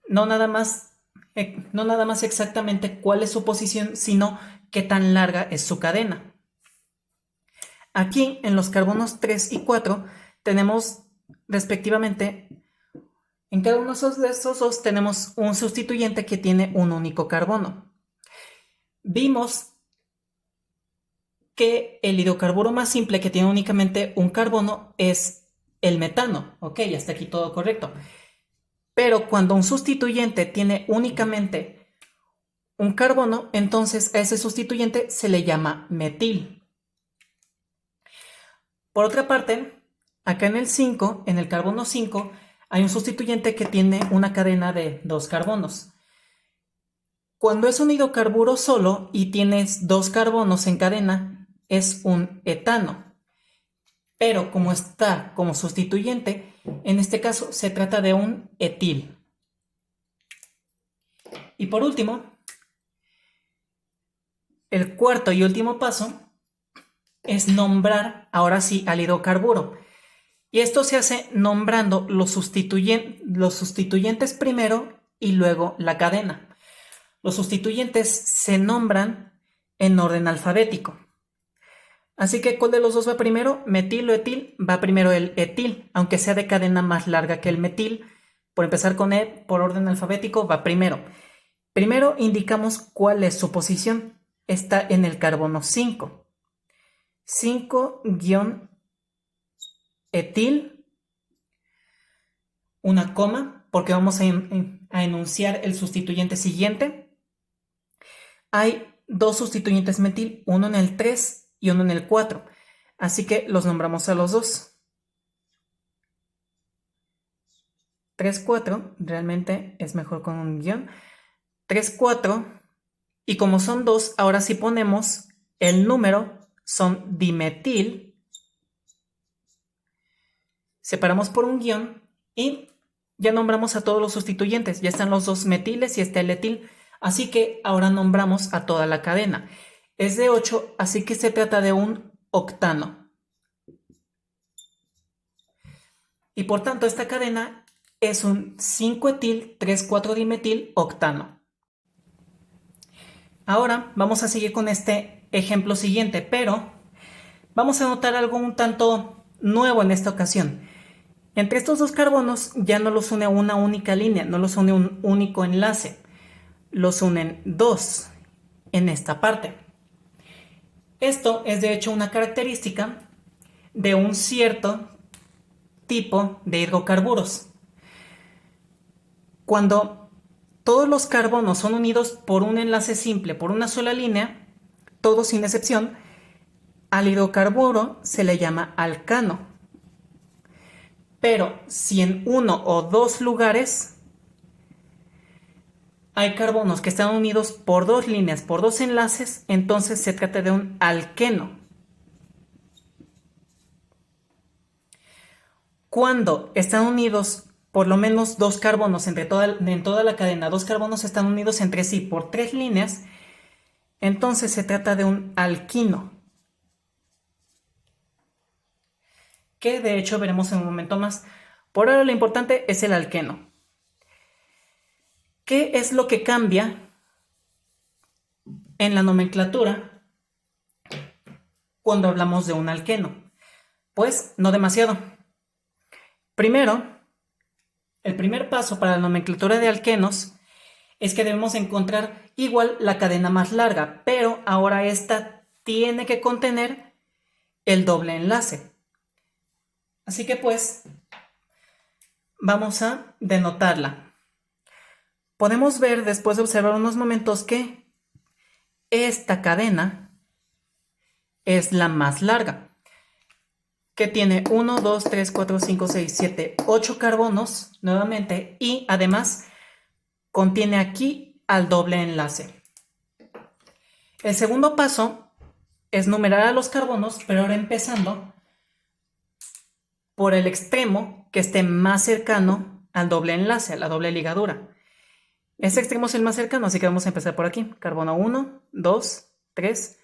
No nada más exactamente cuál es su posición, sino qué tan larga es su cadena. Aquí en los carbonos 3 y 4 tenemos respectivamente, en cada uno de estos dos tenemos un sustituyente que tiene un único carbono. Vimos que el hidrocarburo más simple que tiene únicamente un carbono es el metano. Ok, hasta aquí todo correcto. Pero cuando un sustituyente tiene únicamente un carbono, entonces a ese sustituyente se le llama metil. Por otra parte, acá en el 5, en el carbono 5, hay un sustituyente que tiene una cadena de 2 carbonos. Cuando es un hidrocarburo solo y tienes dos carbonos en cadena, es un etano. Pero como está como sustituyente, en este caso se trata de un etil. Y por último, el cuarto y último paso es nombrar ahora sí al hidrocarburo. Y esto se hace nombrando los sustituyentes primero y luego la cadena. Los sustituyentes se nombran en orden alfabético. Así que, ¿cuál de los dos va primero? ¿Metil o etil? Va primero el etil, aunque sea de cadena más larga que el metil. Por empezar con E, por orden alfabético, va primero. Primero indicamos cuál es su posición. Está en el carbono 5. 5-etil, una coma, porque vamos a enunciar el sustituyente siguiente. Hay dos sustituyentes metil, uno en el 3 y uno en el 4. Así que los nombramos a los dos. 3-4, realmente es mejor con un guión. 3-4, y como son dos, ahora sí ponemos el número, son dimetil. Separamos por un guión y ya nombramos a todos los sustituyentes. Ya están los dos metiles y está el etil. Así que ahora nombramos a toda la cadena. Es de 8, así que se trata de un octano. Y por tanto esta cadena es un 5-etil, 3,4-dimetil octano. Ahora vamos a seguir con este ejemplo siguiente, pero vamos a notar algo un tanto nuevo en esta ocasión. Entre estos dos carbonos ya no los une una única línea, no los une un único enlace, los unen dos en esta parte. Esto es de hecho una característica de un cierto tipo de hidrocarburos. Cuando todos los carbonos son unidos por un enlace simple, por una sola línea, todos sin excepción, al hidrocarburo se le llama alcano. Pero si en uno o dos lugares hay carbonos que están unidos por dos líneas, por dos enlaces, entonces se trata de un alqueno. Cuando están unidos por lo menos dos carbonos en toda la cadena, dos carbonos están unidos entre sí por tres líneas, entonces se trata de un alquino, que de hecho veremos en un momento más. Por ahora lo importante es el alqueno. ¿Qué es lo que cambia en la nomenclatura cuando hablamos de un alqueno? Pues no demasiado. Primero, el primer paso para la nomenclatura de alquenos es que debemos encontrar igual la cadena más larga, pero ahora esta tiene que contener el doble enlace. Así que pues vamos a denotarla. Podemos ver después de observar unos momentos que esta cadena es la más larga, que tiene 1, 2, 3, 4, 5, 6, 7, 8 carbonos nuevamente y además contiene aquí al doble enlace. El segundo paso es numerar a los carbonos, pero ahora empezando por el extremo que esté más cercano al doble enlace, a la doble ligadura. Este extremo es el más cercano, así que vamos a empezar por aquí. Carbono 1, 2, 3,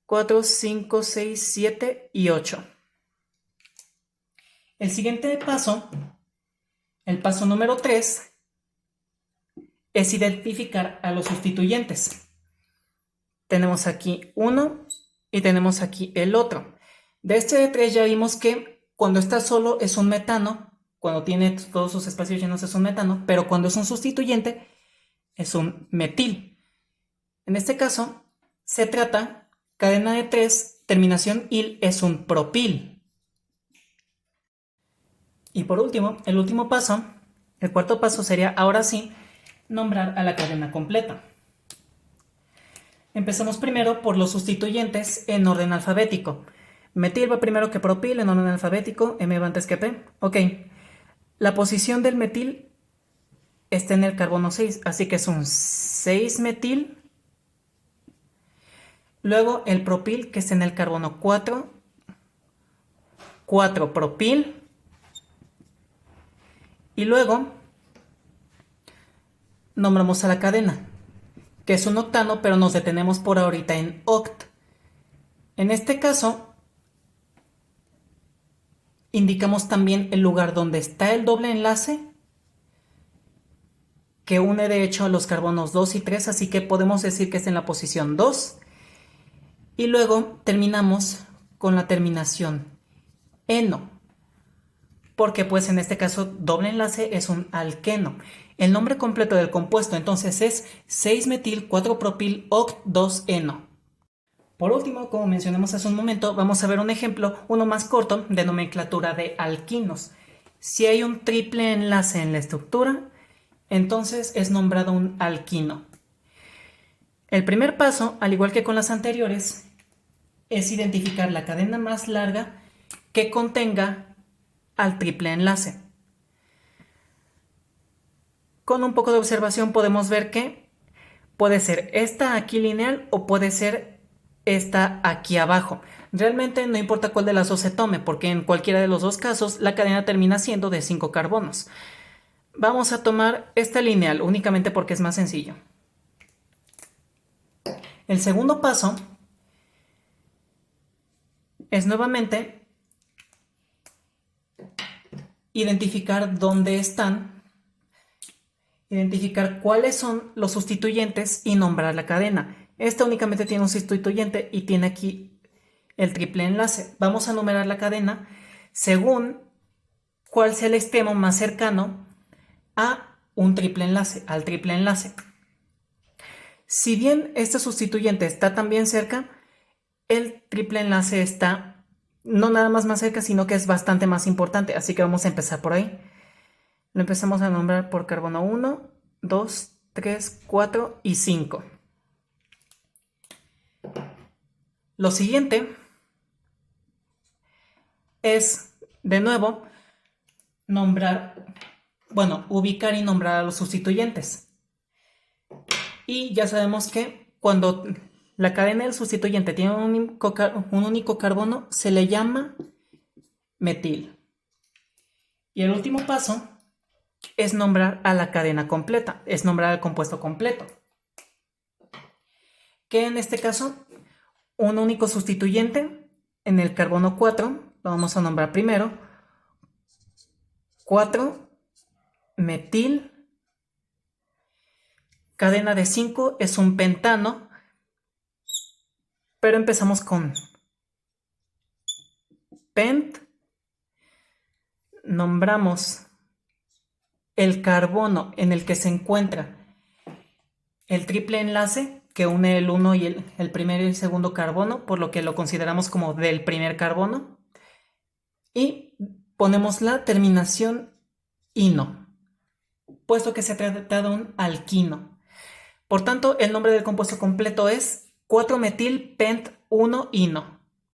4, 5, 6, 7 y 8. El siguiente paso, el paso número 3, es identificar a los sustituyentes. Tenemos aquí uno y tenemos aquí el otro. De este de 3 ya vimos que cuando está solo es un metano, cuando tiene todos sus espacios llenos es un metano, pero cuando es un sustituyente es un metil. En este caso se trata, cadena de 3, terminación il, es un propil. Y por último, el último paso, el cuarto paso sería ahora sí nombrar a la cadena completa. Empezamos primero por los sustituyentes en orden alfabético. Metil va primero que propil en orden alfabético, M va antes que P. Ok, la posición del metil está en el carbono 6, así que es un 6-metil. Luego el propil, que está en el carbono 4, 4-propil. Y luego nombramos a la cadena, que es un octano, pero nos detenemos por ahorita en oct. En este caso, indicamos también el lugar donde está el doble enlace, que une de hecho a los carbonos 2 y 3, así que podemos decir que está en la posición 2. Y luego terminamos con la terminación eno, porque pues en este caso doble enlace es un alqueno. El nombre completo del compuesto entonces es 6-metil 4-propil oct 2-eno. Por último, como mencionamos hace un momento, vamos a ver un ejemplo, uno más corto, de nomenclatura de alquinos. Si hay un triple enlace en la estructura, entonces es nombrado un alquino. El primer paso, al igual que con las anteriores, es identificar la cadena más larga que contenga al triple enlace. Con un poco de observación podemos ver que puede ser esta aquí lineal o puede ser esta aquí abajo. Realmente no importa cuál de las dos se tome, porque en cualquiera de los dos casos la cadena termina siendo de 5 carbonos. Vamos a tomar esta lineal únicamente porque es más sencillo. El segundo paso es nuevamente identificar dónde están, identificar cuáles son los sustituyentes y nombrar la cadena. Esta únicamente tiene un sustituyente y tiene aquí el triple enlace. Vamos a numerar la cadena según cuál sea el extremo más cercano a un triple enlace, al triple enlace. Si bien este sustituyente está también cerca, el triple enlace está no nada más cerca, sino que es bastante más importante. Así que vamos a empezar por ahí. Lo empezamos a nombrar por carbono 1, 2, 3, 4 y 5. Lo siguiente es, de nuevo, ubicar y nombrar a los sustituyentes. Y ya sabemos que cuando la cadena del sustituyente tiene un único carbono, se le llama metil. Y el último paso es nombrar a la cadena completa, es nombrar al compuesto completo. Que en este caso, un único sustituyente en el carbono 4, lo vamos a nombrar primero, 4-metil. Cadena de 5 es un pentano, pero empezamos con pent. Nombramos el carbono en el que se encuentra el triple enlace que une el 1 y el primer y el segundo carbono, por lo que lo consideramos como del primer carbono. Y ponemos la terminación ino, puesto que se trata de un alquino. Por tanto, el nombre del compuesto completo es 4-metil pent 1-ino.